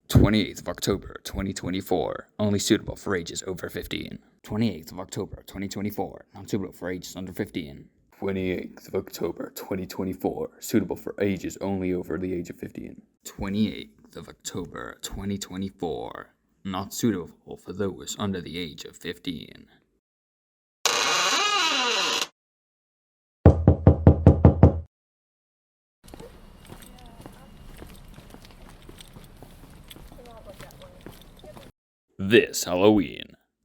28th of October 2024, only suitable for ages over 15. 28th of October 2024, not suitable for ages under 15. 28th of October 2024, suitable for ages only over the age of 15. 28th of October 2024, not suitable for those under the age of 15. This Halloween,